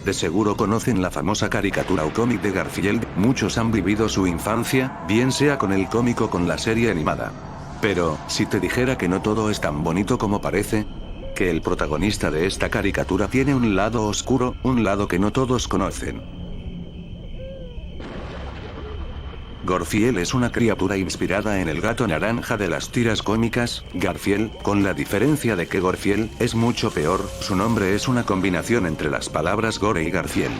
de seguro conocen la famosa caricatura o cómic de Garfield, muchos han vivido su infancia, bien sea con el cómic o con la serie animada. Pero, si te dijera que no todo es tan bonito como parece, que el protagonista de esta caricatura tiene un lado oscuro, un lado que no todos conocen. Garfield es una criatura inspirada en el gato naranja de las tiras cómicas, Garfield, con la diferencia de que Garfield es mucho peor, su nombre es una combinación entre las palabras Gore y Garfield.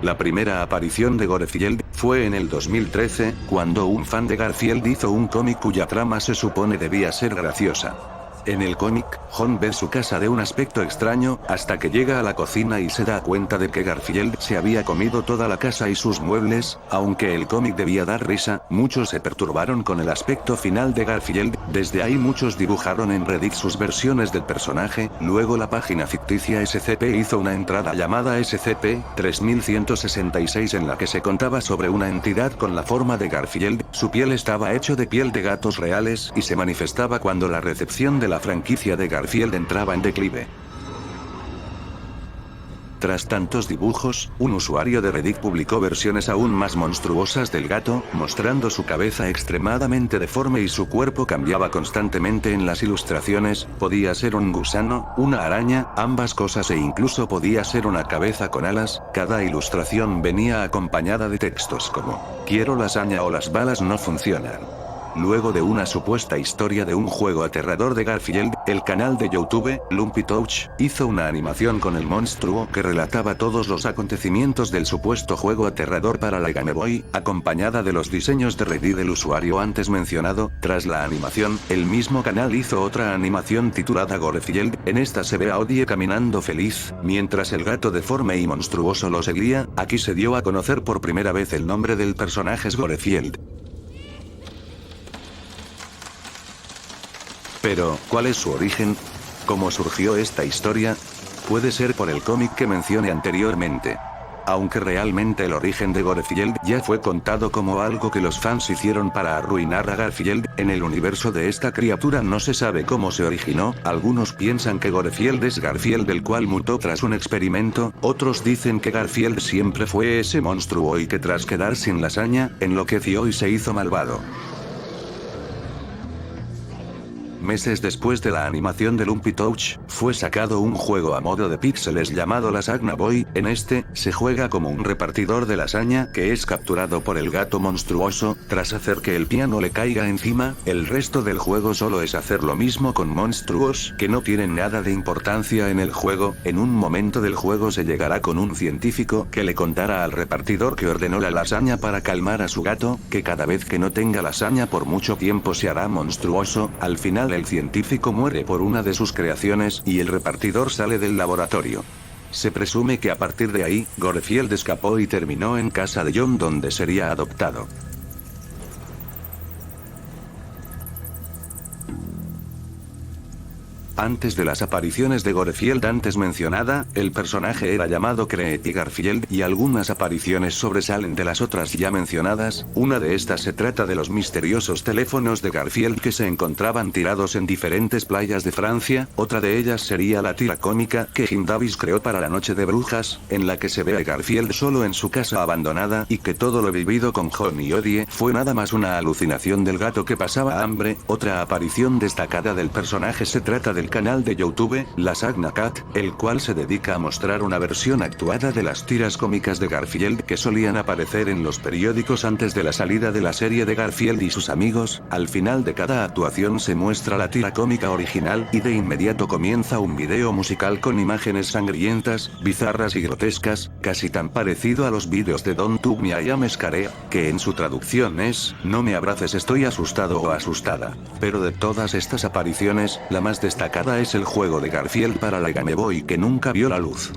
La primera aparición de Garfield fue en el 2013, cuando un fan de Garfield hizo un cómic cuya trama se supone debía ser graciosa. En el cómic, John ve su casa de un aspecto extraño, hasta que llega a la cocina y se da cuenta de que Garfield se había comido toda la casa y sus muebles. Aunque el cómic debía dar risa, muchos se perturbaron con el aspecto final de Garfield, desde ahí muchos dibujaron en Reddit sus versiones del personaje. Luego la página ficticia SCP hizo una entrada llamada SCP-3166 en la que se contaba sobre una entidad con la forma de Garfield, su piel estaba hecho de piel de gatos reales y se manifestaba cuando la recepción de la franquicia de Garfield entraba en declive. Tras tantos dibujos, un usuario de Reddit publicó versiones aún más monstruosas del gato, mostrando su cabeza extremadamente deforme y su cuerpo cambiaba constantemente en las ilustraciones, podía ser un gusano, una araña, ambas cosas e incluso podía ser una cabeza con alas. Cada ilustración venía acompañada de textos como, quiero lasaña o las balas no funcionan. Luego de una supuesta historia de un juego aterrador de Garfield, el canal de YouTube, Lumpy Touch, hizo una animación con el monstruo que relataba todos los acontecimientos del supuesto juego aterrador para la Game Boy, acompañada de los diseños de Reddit del usuario antes mencionado. Tras la animación, el mismo canal hizo otra animación titulada Garfield, en esta se ve a Odie caminando feliz, mientras el gato deforme y monstruoso lo seguía. Aquí se dio a conocer por primera vez el nombre del personaje es Garfield. Pero, ¿cuál es su origen? ¿Cómo surgió esta historia? Puede ser por el cómic que mencioné anteriormente. Aunque realmente el origen de Garfield ya fue contado como algo que los fans hicieron para arruinar a Garfield, en el universo de esta criatura no se sabe cómo se originó. Algunos piensan que Garfield es Garfield el cual mutó tras un experimento, otros dicen que Garfield siempre fue ese monstruo y que tras quedar sin lasaña, enloqueció y se hizo malvado. Meses después de la animación de Lumpy Touch, fue sacado un juego a modo de píxeles llamado Lasagna Boy. En este, se juega como un repartidor de lasaña que es capturado por el gato monstruoso. Tras hacer que el piano le caiga encima, el resto del juego solo es hacer lo mismo con monstruos que no tienen nada de importancia en el juego. En un momento del juego se llegará con un científico que le contará al repartidor que ordenó la lasaña para calmar a su gato, que cada vez que no tenga lasaña por mucho tiempo se hará monstruoso. Al final el científico muere por una de sus creaciones y el repartidor sale del laboratorio. Se presume que a partir de ahí, Garfield escapó y terminó en casa de John donde sería adoptado. Antes de las apariciones de Garfield antes mencionada, el personaje era llamado Creepy Garfield y algunas apariciones sobresalen de las otras ya mencionadas. Una de estas se trata de los misteriosos teléfonos de Garfield que se encontraban tirados en diferentes playas de Francia. Otra de ellas sería la tira cómica que Jim Davis creó para la Noche de Brujas, en la que se ve a Garfield solo en su casa abandonada y que todo lo vivido con John y Odie fue nada más una alucinación del gato que pasaba hambre. Otra aparición destacada del personaje se trata del canal de YouTube, Lasagna Cat, el cual se dedica a mostrar una versión actuada de las tiras cómicas de Garfield que solían aparecer en los periódicos antes de la salida de la serie de Garfield y sus amigos. Al final de cada actuación se muestra la tira cómica original y de inmediato comienza un video musical con imágenes sangrientas, bizarras y grotescas, casi tan parecido a los vídeos de Don't Touch Me I Am Scared, que en su traducción es, no me abraces estoy asustado o asustada. Pero de todas estas apariciones, la más destacada es el juego de Garfield para la Game Boy que nunca vio la luz.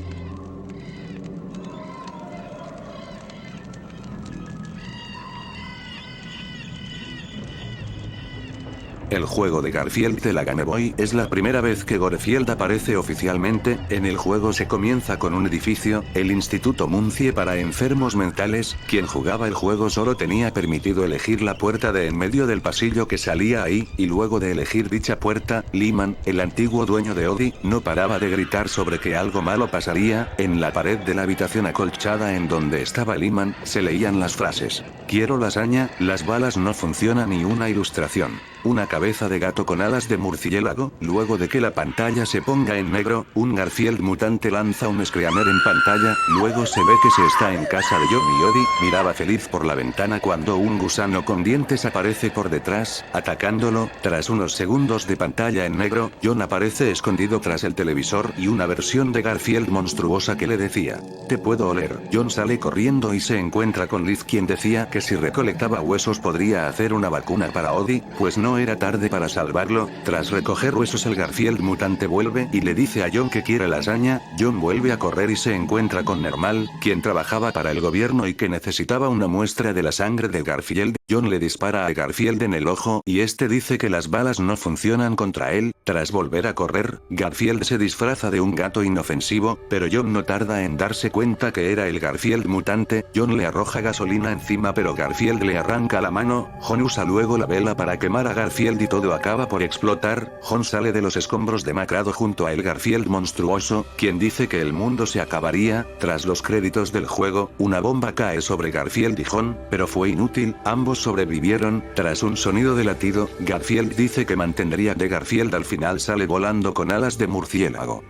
El juego de Garfield de la Game Boy es la primera vez que Garfield aparece oficialmente. En el juego se comienza con un edificio, el Instituto Muncie para enfermos mentales. Quien jugaba el juego solo tenía permitido elegir la puerta de en medio del pasillo que salía ahí, y luego de elegir dicha puerta, Lyman, el antiguo dueño de Odie, no paraba de gritar sobre que algo malo pasaría. En la pared de la habitación acolchada en donde estaba Lyman, se leían las frases: quiero lasaña, las balas no funcionan, y una ilustración: una cabeza de gato con alas de murciélago. Luego de que la pantalla se ponga en negro, un Garfield mutante lanza un screamer en pantalla. Luego se ve que se está en casa de John y Odie miraba feliz por la ventana cuando un gusano con dientes aparece por detrás, atacándolo. Tras unos segundos de pantalla en negro, John aparece escondido tras el televisor y una versión de Garfield monstruosa que le decía: te puedo oler. John sale corriendo y se encuentra con Liz, quien decía que si recolectaba huesos podría hacer una vacuna para Odie, pues no era tarde para salvarlo. Tras recoger huesos, el Garfield mutante vuelve y le dice a John que quiere lasaña. John vuelve a correr y se encuentra con Nermal, quien trabajaba para el gobierno y que necesitaba una muestra de la sangre de Garfield. John le dispara a Garfield en el ojo y este dice que las balas no funcionan contra él. Tras volver a correr, Garfield se disfraza de un gato inofensivo, pero John no tarda en darse cuenta que era el Garfield mutante. John le arroja gasolina encima, pero Garfield le arranca la mano. John usa luego la vela para quemar a Garfield y todo acaba por explotar. John sale de los escombros demacrado junto a el Garfield monstruoso, quien dice que el mundo se acabaría. Tras los créditos del juego, una bomba cae sobre Garfield y John, pero fue inútil, ambos sobrevivieron. Tras un sonido de latido, Garfield dice que mantendría de Garfield al final sale volando con alas de murciélago.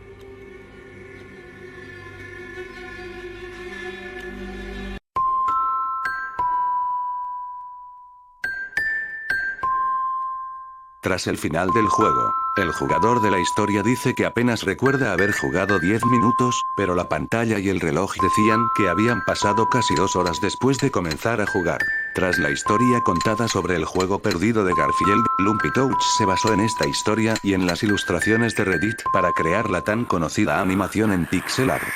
Tras el final del juego, el jugador de la historia dice que apenas recuerda haber jugado 10 minutos, pero la pantalla y el reloj decían que habían pasado casi 2 horas después de comenzar a jugar. Tras la historia contada sobre el juego perdido de Garfield, Lumpy Touch se basó en esta historia y en las ilustraciones de Reddit para crear la tan conocida animación en pixel art.